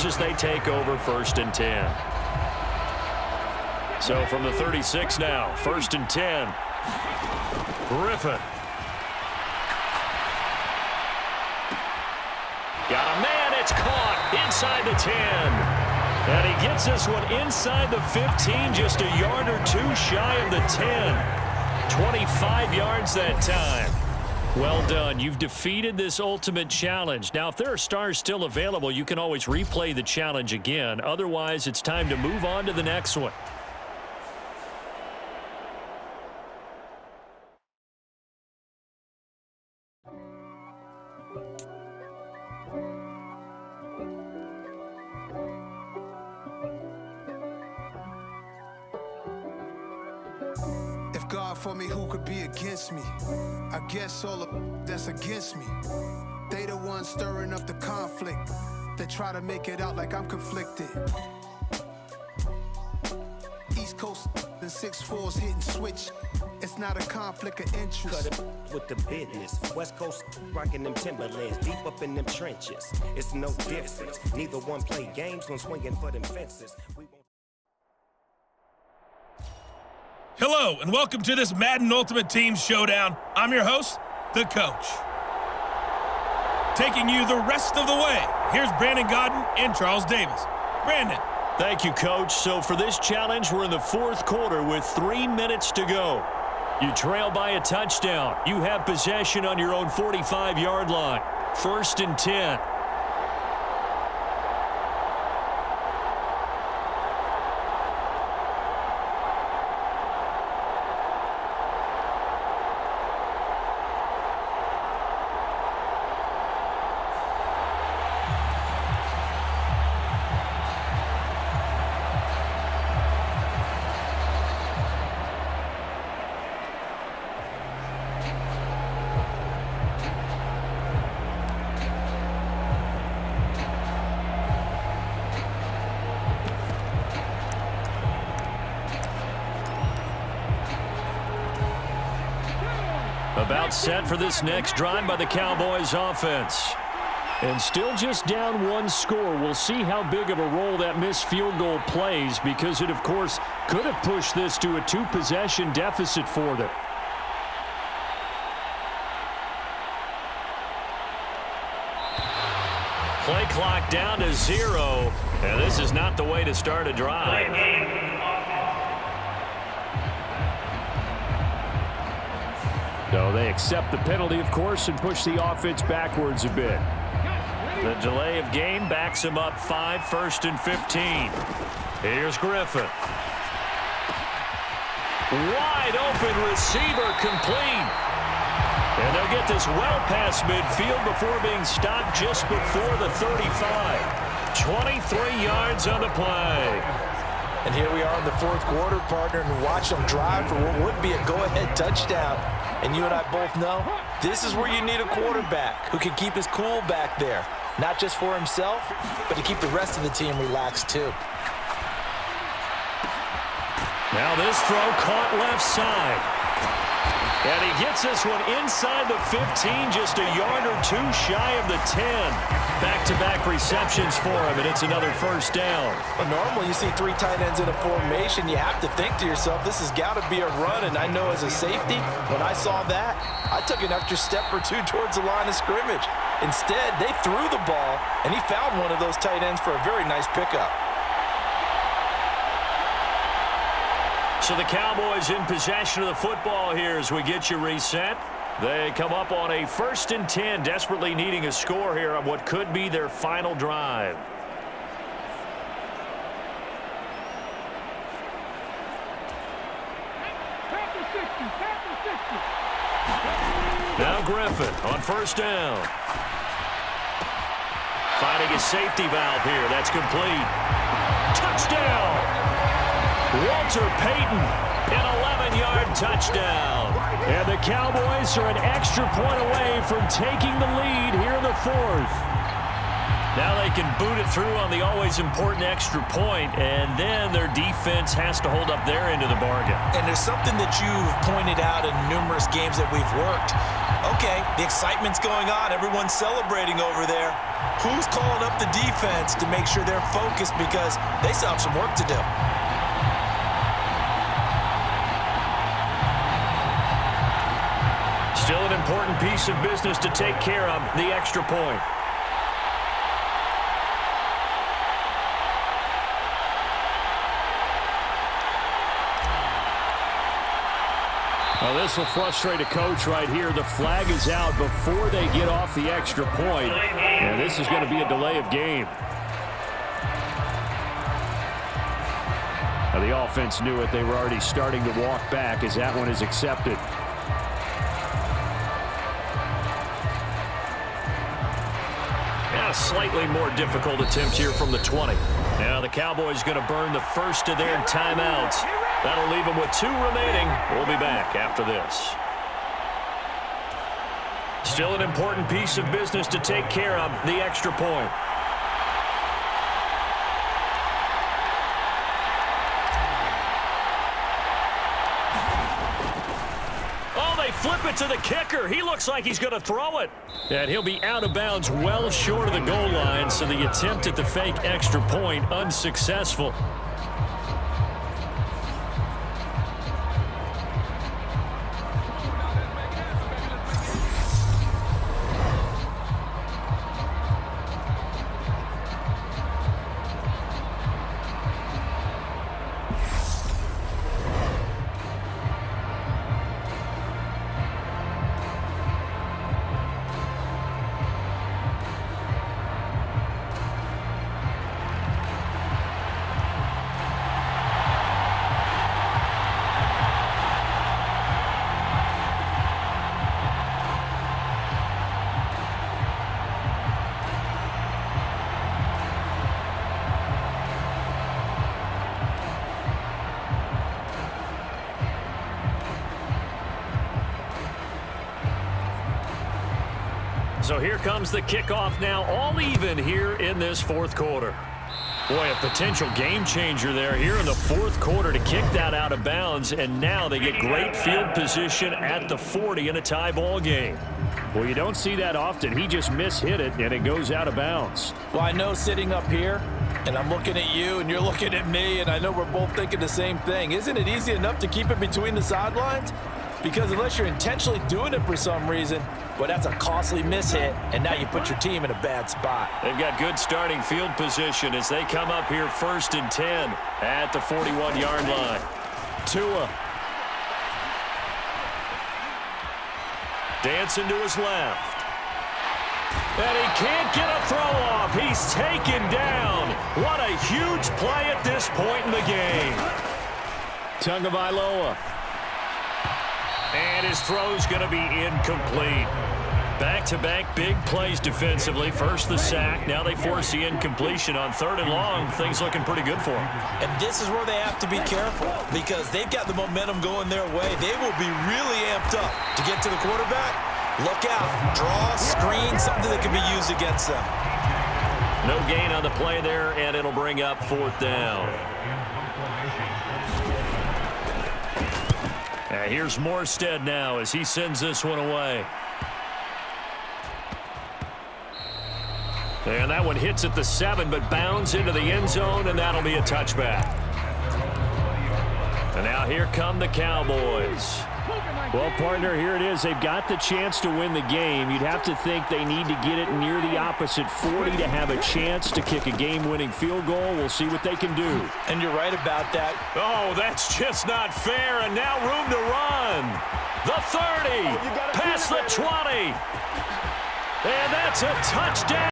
as they take over 1st and 10. So from the 36 now, 1st and 10. Griffin. Got a man, it's caught inside the 10. And he gets this one inside the 15, just a yard or two shy of the 10. 25 yards that time. Well done. You've defeated this ultimate challenge. Now, if there are stars still available, you can always replay the challenge again. Otherwise, it's time to move on to the next one. God for me, who could be against me? I guess all the that's against me. They the ones stirring up the conflict. They try to make it out like I'm conflicted. East Coast and 6'4's hitting switch. It's not a conflict of interest. Cut it with the business. West Coast rocking them Timberlands, deep up in them trenches. It's no difference. Neither one play games when swinging for them fences. Hello, and welcome to this Madden Ultimate Team Showdown. I'm your host, The Coach. Taking you the rest of the way, here's Brandon Godden and Charles Davis. Brandon. Thank you, Coach. So for this challenge, we're in the 4th quarter with 3 minutes to go. You trail by a touchdown. You have possession on your own 45-yard line. 1st and 10. About set for this next drive by the Cowboys offense. And still just down 1 score. We'll see how big of a role that missed field goal plays because it, of course, could have pushed this to a 2-possession deficit for them. Play clock down to 0. And this is not the way to start a drive. So they accept the penalty, of course, and push the offense backwards a bit. The delay of game backs him up 5, 1st and 15. Here's Griffin. Wide open receiver complete. And they'll get this well past midfield before being stopped just before the 35. 23 yards on the play. And here we are in the 4th quarter, partner, and watch them drive for what would be a go-ahead touchdown. And you and I both know this is where you need a quarterback who can keep his cool back there. Not just for himself, but to keep the rest of the team relaxed too. Now this throw caught left side. And he gets this one inside the 15, just a yard or two shy of the 10. Back-to-back receptions for him, and it's another 1st down. Well, normally you see 3 tight ends in a formation. You have to think to yourself, this has got to be a run. And I know as a safety, when I saw that, I took an extra step or 2 towards the line of scrimmage. Instead, they threw the ball, and he found one of those tight ends for a very nice pickup. So the Cowboys in possession of the football here as we get you reset. They come up on a 1st and 10, desperately needing a score here on what could be their final drive. Now Griffin on 1st down. Finding his safety valve here. That's complete. Touchdown! Walter Payton, an 11-yard touchdown. And the Cowboys are an extra point away from taking the lead here in the 4th. Now they can boot it through on the always important extra point, and then their defense has to hold up their end of the bargain. And there's something that you've pointed out in numerous games that we've worked. A Okay, the excitement's going on. Everyone's celebrating over there. Who's calling up the defense to make sure they're focused because they still have some work to do? Still an important piece of business to take care of, the extra point. Well, this will frustrate a coach right here. The flag is out before they get off the extra point. And this is going to be a delay of game. Now, the offense knew it. They were already starting to walk back as that one is accepted. Yeah, slightly more difficult attempt here from the 20. Now the Cowboys going to burn the first of their timeouts. That'll leave them with 2 remaining. We'll be back after this. Still an important piece of business to take care of, the extra point. Oh, they flip it to the kicker. He looks like he's going to throw it. And he'll be out of bounds well short of the goal line, so the attempt at the fake extra point unsuccessful. So here comes the kickoff now, all even here in this fourth quarter. Boy, a potential game changer there here in the fourth quarter to kick that out of bounds, and now they get great field position at the 40 in a tie ball game. Well, you don't see that often. He just mishit it, and it goes out of bounds. Well, I know sitting up here, and I'm looking at you, and you're looking at me, and I know we're both thinking the same thing. Isn't it easy enough to keep it between the sidelines? Because unless you're intentionally doing it for some reason, well, that's a costly mishit, and now you put your team in a bad spot. They've got good starting field position as they come up here 1st and 10 at the 41-yard line. Tua. Dancing to his left. And he can't get a throw off. He's taken down. What a huge play at this point in the game. Tagovailoa. And his throw's going to be incomplete. Back-to-back big plays defensively. First the sack. Now they force the incompletion on 3rd and long. Things looking pretty good for them. And this is where they have to be careful because they've got the momentum going their way. They will be really amped up to get to the quarterback. Look out. Draw, screen, something that can be used against them. No gain on the play there, and it'll bring up 4th down. Here's Morstead now as he sends this one away. And that one hits at the 7, but bounds into the end zone, and that'll be a touchback. And now here come the Cowboys. Well, partner, here it is. They've got the chance to win the game. You'd have to think they need to get it near the opposite 40 to have a chance to kick a game-winning field goal. We'll see what they can do. And you're right about that. Oh, that's just not fair. And now room to run. The 30, past the 20. And that's a touchdown.